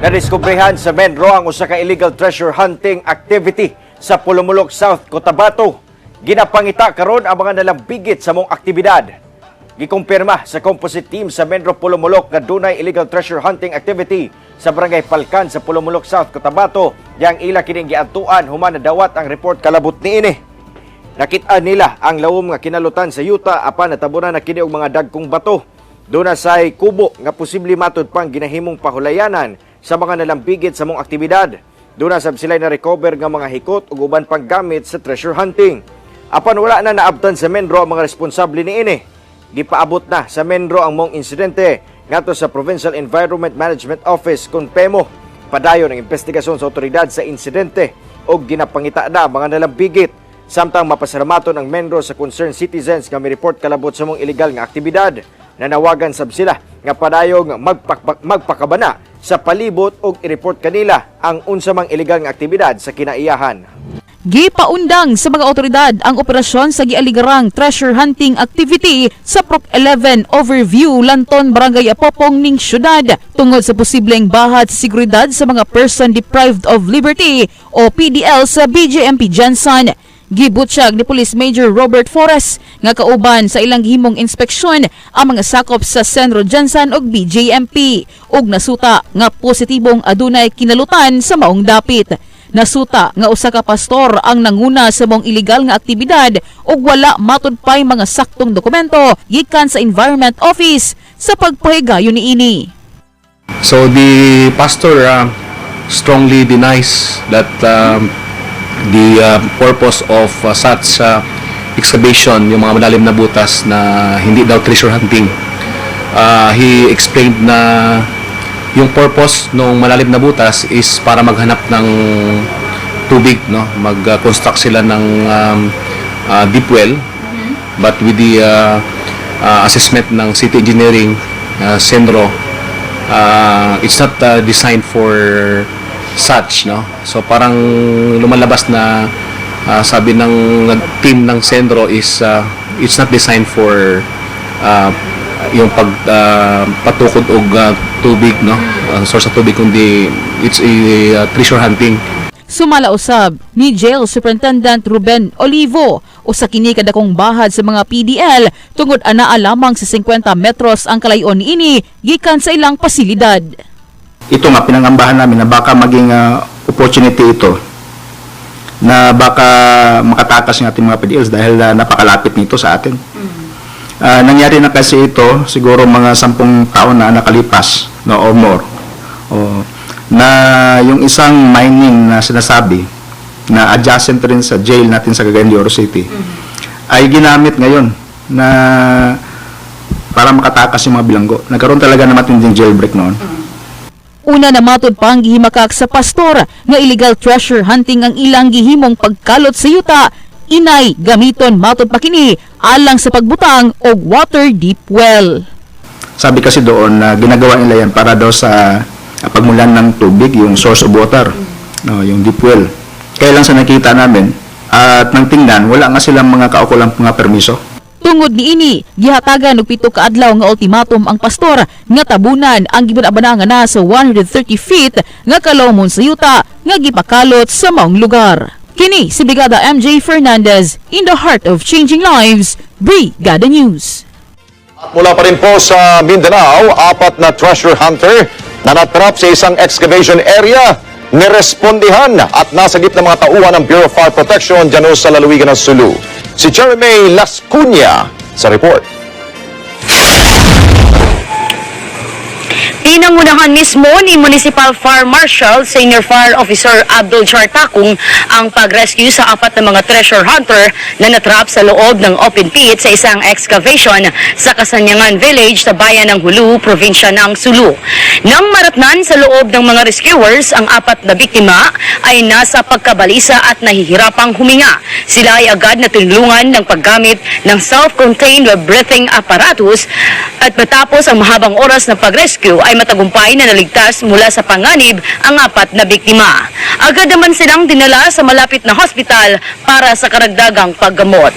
Nadiskobrehan sa Menro ang usa ka illegal treasure hunting activity sa Pulumulok South, Cotabato. Ginapangita karon ang mga nalambigit sa mong aktibidad. Gikumpirma sa composite team sa Menro Pulumulok na dunay illegal treasure hunting activity sa Barangay Palkan sa Pulumulok South, Cotabato. Yang ila kining giadtuan human na dawat ang report kalabot niini. Nakita nila ang lawom nga kinalutan sa yuta apan natabunan na kini og mga dagkong bato. Doon say kubo nga posible matud pang ginahimong pahulayanan sa mga nalambigit sa mong aktibidad. Doon sab sila na recover nga mga hikot ug uban pang gamit sa treasure hunting. Apan wala na naabtan sa Menro ang mga responsable niini. Gipaabot na sa Menro ang mong insidente ngadto sa Provincial Environment Management Office kun PEMO. Padayon ang investigasyon sa otoridad sa insidente ug ginapangita na ang mga nalambigit. Samtang mapasaramaton ang Menro sa concerned citizens nga mi-report kalabot sa mong illegal nga aktibidad. Nanawagan sab sila nga padayong magpakabana sa palibot ug i-report kanila ang unsa mang illegal nga aktibidad sa kinaiyahan. Gipaundang sa mga otoridad ang operasyon sa gialigarang treasure hunting activity sa Proc 11 Overview, Lanton, Barangay Apopong ning syudad tungod sa posibleng bahat sa seguridad sa mga person deprived of liberty o PDL sa BJMP Jansan. Gibutyag ni Police Major Robert Forres nga kauban sa ilang himong inspeksyon ang mga sakop sa Senro Jansan ug BJMP ug nasuta nga positibong adunay kinalutan sa maong dapit. Nasuta nga usa ka pastor ang nanguna sa mong illegal nga aktibidad ug wala matud pay mga saktong dokumento gikan sa Environment Office sa pagpahigayon niini. So the pastor strongly denies that the purpose of such excavation, yung mga malalim na butas na hindi daw treasure hunting. He explained na yung purpose ng malalim na butas is para maghanap ng tubig, no? Mag-construct sila ng deep well, but with the assessment ng city engineering, Senro, it's not designed for such, no? So parang lumalabas na sabi ng team ng Senro is it's not designed for yung patukod og tubig, no? Source of tubig, kundi it's a treasure hunting. Sumala usab ni Jail Superintendent Ruben Olivo usa kini kadakong bahad sa mga PDL tungod anaa lamang sa 50 metros ang kalayon niini gikan sa ilang pasilidad. Ito nga pinangambahan namin na baka maging opportunity ito na baka makatakas ng ating mga PDLs dahil napakalapit nito sa atin. Nangyari na kasi ito siguro mga 10 taon na nakalipas, no, or more. Na yung isang mining na sinasabi na adjacent rin sa jail natin sa Cagayan de Oro City ay ginamit ngayon na para makatakas yung mga bilanggo. Nagkaroon talaga na matinding jailbreak noon. Una na matud pang gihimakak sa pastor nga illegal treasure hunting ang ilang gihimong pagkalot sa yuta, inay gamiton matud pa kini alang sa pagbutang og water deep well. Sabi kasi doon na ginagawa nila yan para daw sa pagmulan ng tubig, yung source of water, no, yung deep well. Kaya lang sa nakita namin at nang tingnan, wala nga silang mga kaukulang mga permiso. Tungod niini, gihatagan og 7 ka adlaw nga ultimatum ang pastor nga tabunan ang gibanabanangan na sa 130 feet nga kalawmon sa yuta nga gipakalot sa maong lugar. Kini si Brigada MJ Fernandez in the heart of changing lives, Brigada News. At mula pa rin po sa Mindanao, 4 na treasure hunter na natrap sa isang excavation area, nirespondihan at nasa gitna ng mga tauhan ng Bureau of Fire Protection dyan sa lalawigan ng Sulu. Si Jeremy Las Cunha sa report. Pinangunahan mismo ni Municipal Fire Marshal Senior Fire Officer Abdul Chartakung ang pag-rescue sa 4 na mga treasure hunter na natrap sa loob ng open pit sa isang excavation sa Kasanyangan Village sa bayan ng Hulu, probinsya ng Sulu. Nang maratnan sa loob ng mga rescuers, ang 4 na biktima ay nasa pagkabalisa at nahihirapang huminga. Sila ay agad na tinulungan ng paggamit ng self-contained breathing apparatus at matapos ang mahabang oras na pag-rescue ay matagumpay na naligtas mula sa panganib ang 4 na biktima. Agad naman silang dinala sa malapit na hospital para sa karagdagang paggamot.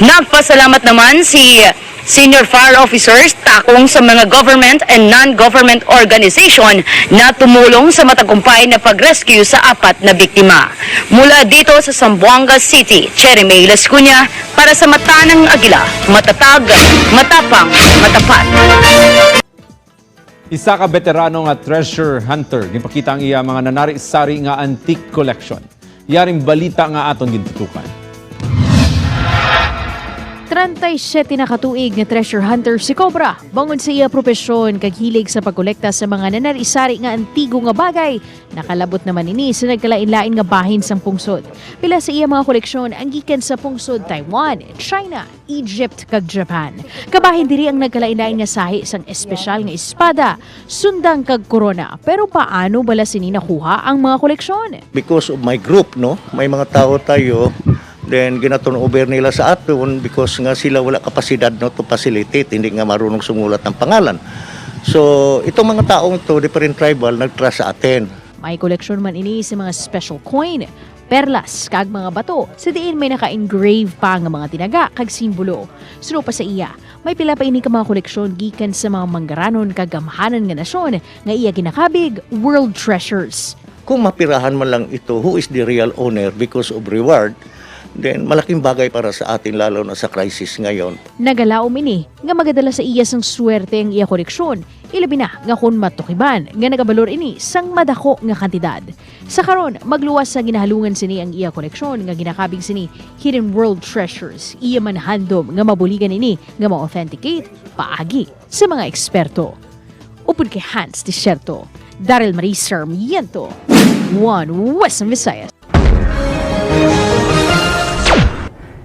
Nagpasalamat naman si Senior fire officers takong sa mga government and non-government organization na tumulong sa matagumpay na pag-rescue sa 4 na biktima. Mula dito sa Zamboanga City, Cherry May Lascuña para sa Mata ng Agila, matatag, matapang, matapat. Isa ka veterano nga treasure hunter, gipakita ang iya mga nanari-sari nga antique collection. Yaring balita nga aton gintutukan. 37 na katuig na treasure hunter si Cobra. Bangon sa iya propesyon kag hilig sa pagkolekta sa mga nanari-sari nga antigo nga bagay. Nakalabot naman ini sa nagkalain-lain nga bahin sang pungsod. Pila sa iya mga koleksyon ang gikan sa pungsod Taiwan, China, Egypt kag Japan. Kabahin diri ang nagkalain-lain nga sahi sang espesyal nga espada, sundang kag korona. Pero paano bala sini nakuha ang mga koleksyon? Because of my group, no, may mga tao tayo, then ginaturn over nila sa aton because nga sila wala kapasidad, no, to facilitate, hindi nga marunong sumulat ng pangalan. So itong mga taong ito, different tribal, nagtrust sa atin. May koleksyon man ini sa mga special coin, perlas kag mga bato. Sa diin may naka-engrave pa nga mga tinaga kag simbolo. Suno pa sa iya, may pila pa ini ka mga koleksyon gikan sa mga manggaranon kag gamhanan nga nasyon nga iya ginakabig world treasures. Kung mapirahan man lang ito, who is the real owner because of reward, then malaking bagay para sa atin lalo na sa crisis ngayon. Nagalaom ini nga magadala sa iya sang swerte ang iya koleksyon. Ilabi na nga kun matukiban nga nagabalor ini sang madako nga kantidad. Sa karon magluwas sa ginahalungan sini ang iya koleksyon nga ginakabig sini hidden world treasures. Iya man handom nga mabuligan ini nga ma-authenticate paagi sa mga eksperto. Upod kay Hans Desierto, Daryl Marie Sarmiento, One Western Visayas.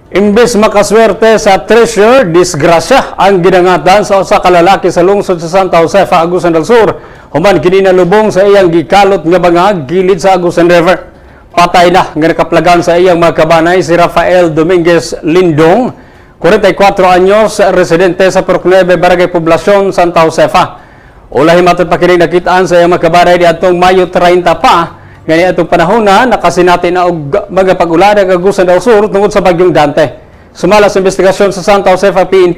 Imbes makaswerte sa treasure, disgrasya ang ginangatan sa usa ka lalaki sa lungsod sa Santa Josefa, Agusan del Sur. Human kini nalubong sa iyang gikalot nga bangag gilid sa Agusan River. Patay na nga nakaplagan sa iyang mga kabanay si Rafael Dominguez Lindong, 44 anyos, residente sa Purok 9, Barangay Poblacion, Santa Josefa. Ulahi matod pa kini nakitaan sa iyang mga kabanay di atong Mayo 30 pa. Ngayon itong panahon na nakasinati na og mga pag-ulan ng Agusan del Sur tungod sa bagyong Dante. Sumala sa investigasyon sa Santa Josefa PNP,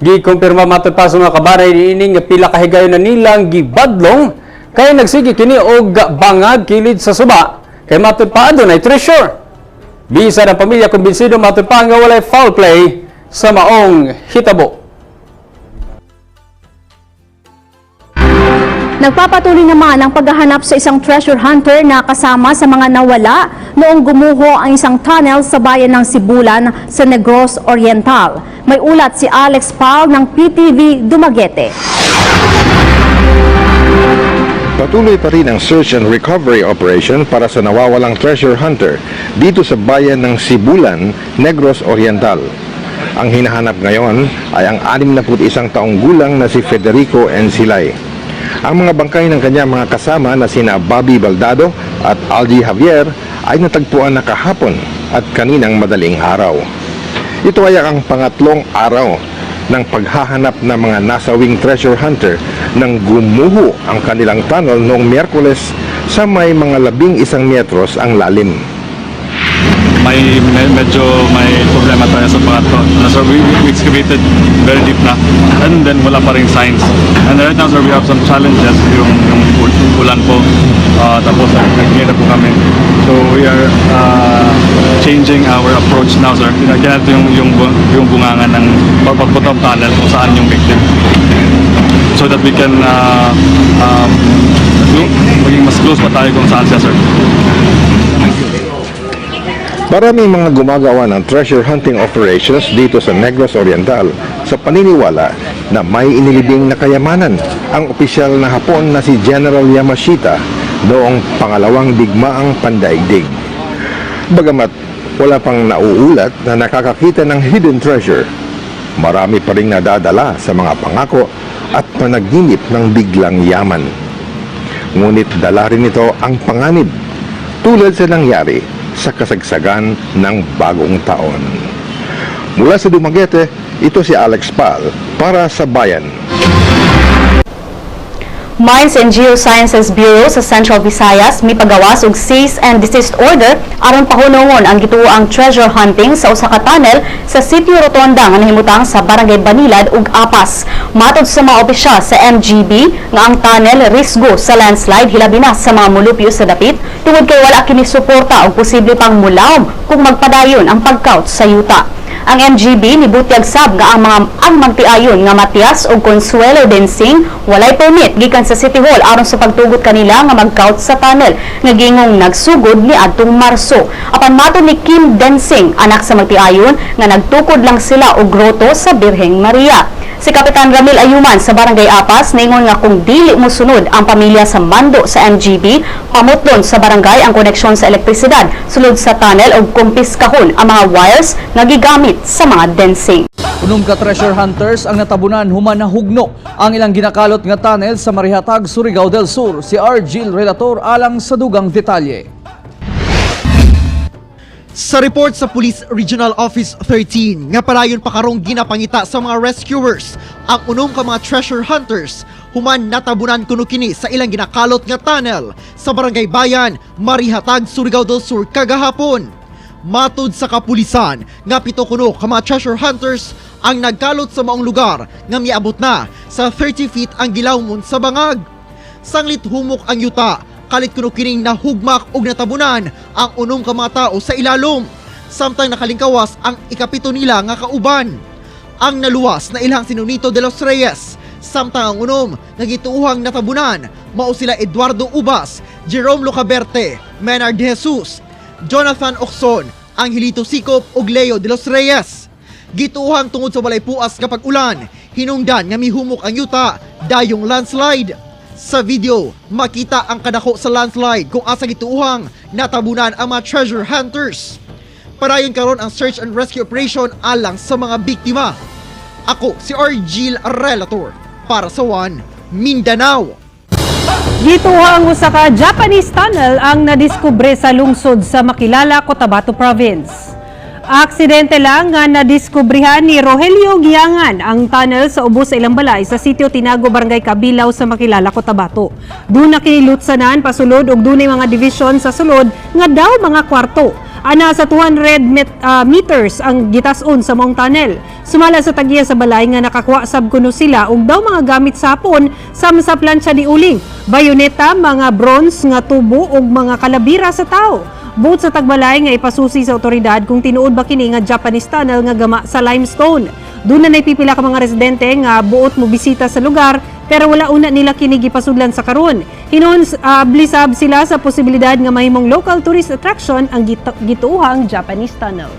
gikumpirma matod pa sa mga kabaray niining nga pila ka higayon na nilang gibadlong kay nagsigi kini og bangag kilid sa suba kay matod pa adunay treasure. Bisa ng pamilya kumbinsido matod pa nga walay foul play sa maong hitabo. Nagpapatuloy naman ang paghahanap sa isang treasure hunter na kasama sa mga nawala noong gumuho ang isang tunnel sa bayan ng Sibulan sa Negros Oriental. May ulat si Alex Pal ng PTV Dumaguete. Patuloy pa rin ang search and recovery operation para sa nawawalang treasure hunter dito sa bayan ng Sibulan, Negros Oriental. Ang hinahanap ngayon ay ang 61 taong gulang na si Federico Encilay. Ang mga bangkay ng kanyang mga kasama na sina Bobby Baldado at Algie Javier ay natagpuan na kahapon at kaninang madaling araw. Ito ay ang pangatlong araw ng paghahanap ng mga nasawing treasure hunter nang gumuho ang kanilang tunnel noong Miyerkules sa may mga 11 metros ang lalim. Medyo may problema tayo sa pangatlo. So we excavated very deep na and then wala pa rin signs. And right now sir, we have some challenges yung ulan po. Tapos nag-hirap po kami. So we are changing our approach now sir. Kaya ito yung bungangan ng pagputong tunnel kung saan yung victim. So that we can maging mas close pa tayo kung saan siya sir. Maraming mga gumagawa ng treasure hunting operations dito sa Negros Oriental sa paniniwala na may inilibing na kayamanan ang opisyal na Hapon na si General Yamashita noong pangalawang digmaang pandaigdig. Bagamat wala pang nauulat na nakakakita ng hidden treasure, marami pa ring nadadala sa mga pangako at panaginip ng biglang yaman. Ngunit dala rin ito ang panganib tulad sa nangyari sa kasagsagan ng bagong taon. Mula sa Dumaguete, ito si Alex Pal para sa Bayan. Mines and Geosciences Bureau sa Central Visayas mipagawas og cease and desist order aron pahunungon ang gituoang treasure hunting sa usa ka tunnel sa Sitio Rotonda nga nahimutang sa Barangay Banilad ug Apas. Matod sa mga opisyal sa MGB nga ang tunnel risgo sa landslide hilabi na sa mga mulupyo sa dapit tungod kay wala kini suporta og posible pang mulawom kung magpadayon ang pagkaut sa yuta. Ang MGB nibutyag sab nga ang magtiayon nga Matias ug Consuelo Densing walay permit gikan sa City Hall aron sa pagtugot kanila nga mag-count sa tunnel nga gingong nagsugod ni adtong Marso. Apan matud ni Kim Densing, anak sa magtiayon nga nagtukod lang sila og groto sa Birheng Maria. Si Kapitan Ramil Ayuman sa Barangay Apas ningon nga kung dili mo sunod ang pamilya sa mando sa MGB, pamutlon sa barangay ang koneksyon sa elektrisidad sulod sa tunnel ug kumpiskahon ang mga wires nga gigamit sa mga densing. Unom ka treasure hunters ang natabunan human na hugno ang ilang ginakalot nga tunnel sa Marihatag, Surigao del Sur. Si Argil Relator alang sa dugang detalye. Sa report sa Police Regional Office 13, nga parayon pa karong ginapangita sa mga rescuers ang unom ka mga treasure hunters human natabunan kuno kini sa ilang ginakalot nga tunnel sa Barangay Bayan, Marihatag, Surigao del Sur kagahapon. Matud sa kapulisan nga 7 kuno ka mga treasure hunters ang nagkalot sa maong lugar nga miabot na sa 30 feet ang gilawmon sa bangag. Sanglit humok ang yuta, kalit kuno kining nahugmak og natabunan ang unom ka mga tao sa ilalom. Samtang nakalingkawas ang ikapito nila nga kauban. Ang naluwas na ilang Sinunito de los Reyes. Samtang ang unom nagituuhang natabunan mao sila Eduardo Ubas, Jerome Lucaberte, Menard de Jesus, Jonathan Oxon, Angelito Sikop ug Leo de los Reyes. Gituuhang tungod sa walay puas kapag ulan, hinungdan nga mihumok ang yuta dayong landslide. Sa video, makita ang kadako sa landslide kung asa gituuhang natabunan ang mga treasure hunters. Parayon karon ang search and rescue operation alang sa mga biktima. Ako si Argil Relator para sa One Mindanao. Gituhang usa ka Japanese tunnel ang nadiskubre sa lungsod sa Makilala, Cotabato Province. Aksidente lang nga nadiskubrihan ni Rogelio Giangan ang tunnel sa ubos sa ilang balay sa Sitio Tinago, Barangay Kabilaw sa Makilala, Cotabato. Doon na kinilutsanan pasulod og dunay mga division sa sulod nga daw mga kwarto. Ana sa 200 meters ang gitason sa maong tunnel. Sumala sa tagiya sa balay nga nakakuha sab kuno sila og daw mga gamit sapon sam sa plancha di uling, bayoneta, mga bronze nga tubo ug mga kalabira sa tao. Buot sa tagbalay nga ipasusi sa otoridad kung tinuod ba kini nga Japanese tunnel nga gama sa limestone. Doon na naipipila ka mga residente nga buot mo bisita sa lugar pero wala una nila kini gipasudlan sa karon. Hinon blisab sila sa posibilidad nga mahimong local tourist attraction ang gituuhang Japanese tunnel.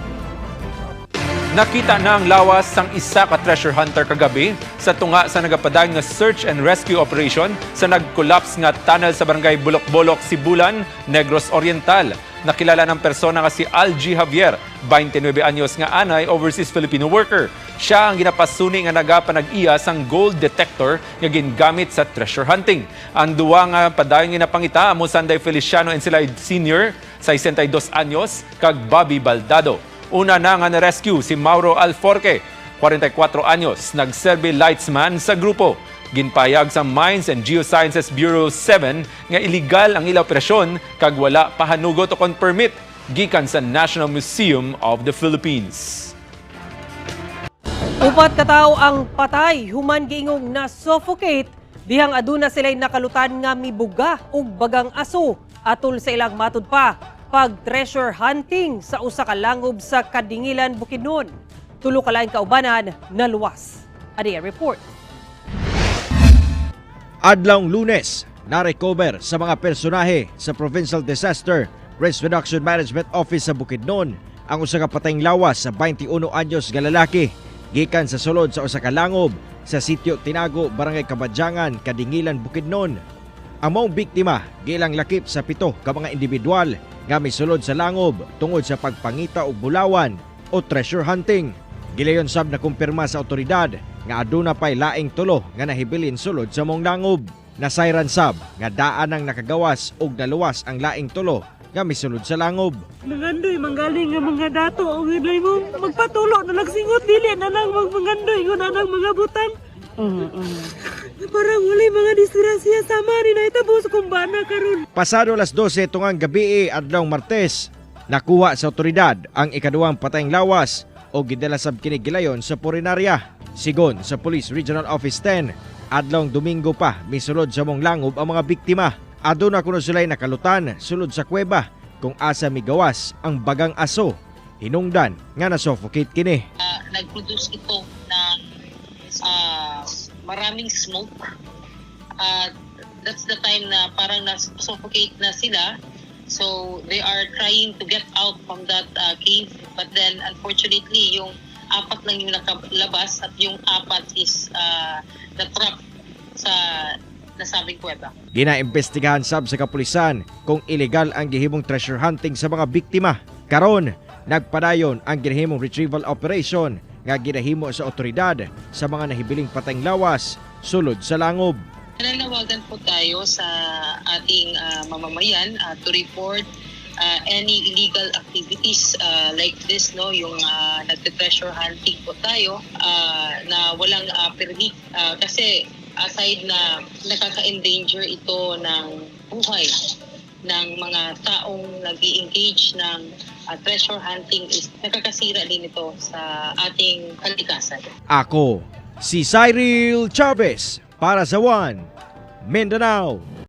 Nakita na ang lawas sang isa ka treasure hunter kagabi sa tunga sa nagapadang nga search and rescue operation sa nag-collapse nga tunnel sa barangay Bulok-Bolok, Sibulan, Negros Oriental. Nakilala ng persona nga si Algie Javier, 29 anyos nga anay, overseas Filipino worker. Siya ang ginapasuni nga nagapanag-iya sang gold detector nga gingamit sa treasure hunting. Ang duwa nga padayon ginapangita amo Sanday Feliciano Encelade Sr., 62 anyos, kag Bobby Baldado. Una na nga na-rescue si Mauro Alforque, 44 anyos, nagserve lightsman sa grupo. Ginpayag sa Mines and Geosciences Bureau 7 nga illegal ang ila operasyon kag wala pahanugot o kon permit gikan sa National Museum of the Philippines. Upat ka tawo ang patay human giingong na-suffocate dihang aduna sila'y nakalutan nga mibuga ug bagang aso atol sa ilang matud pa pag treasure hunting sa usa ka langob sa Kadingilan, Bukidnon. Tulo ka laing kaubanan naluwas. Adi report. Adlawng Lunes, na-recover sa mga personahe sa Provincial Disaster Risk Reduction Management Office sa Bukidnon ang usa ka patayng lawas sa 21 anyos nga lalaki gikan sa sulod sa usa ka langob sa Sitio Tinago, Barangay Kabadyangan, Kadingilan, Bukidnon. Among biktima gilang lakip sa 7 ka mga individual nga misulod sa langob tungod sa pagpangita og bulawan o treasure hunting. Gilayon sab na kumpirma sa otoridad nga aduna pay laing 3 nga nahibilin sulod sa mong langob. Nasayran sab nga daan ang nakagawas og naluwas ang laing 3 nga misulod sa langob. Nangandoy manggaling nga mga dato og ilay mo magpatulo na nagsingot dili na lang magmangandoy ngun anang mga butang. Parang wala mga disgrasya sama ni na itabos kong bana karon. Pasado alas 12 tungang gabi adlaw Martes, nakuha sa otoridad ang ikaduhang patayng lawas o gidala sab kini gilayon sa purinarya. Sigon sa Police Regional Office 10, adlawng Domingo pa misulod sa mong langob ang mga biktima. Aduna kuno sila'y nakalutan sulod sa kuweba kung asa migawas ang bagang aso. Hinungdan nga na-suffocate kini. Nag-produce ito ng maraming smoke. That's the time na parang na-suffocate na sila. So they are trying to get out from that cave. But then unfortunately, yung 4 lang yung nakalabas at yung 4 is na-trap sa nasabing kuweba. Ginaimbestigahan sab sa kapulisan kung illegal ang gihimong treasure hunting sa mga biktima. Karon, nagpadayon ang ginahimong retrieval operation nga ginahimo sa otoridad sa mga nahibiling patayng lawas sulod sa langob. Nananawagan po tayo sa ating mamamayan to report any illegal activities like this, no, yung nagte-treasure hunting po tayo na walang permit kasi aside na nakaka-endanger ito ng buhay ng mga taong nag-i-engage ng treasure hunting, is nakakasira din ito sa ating kalikasan. Ako, si Cyril Chavez para sa One Mindanao.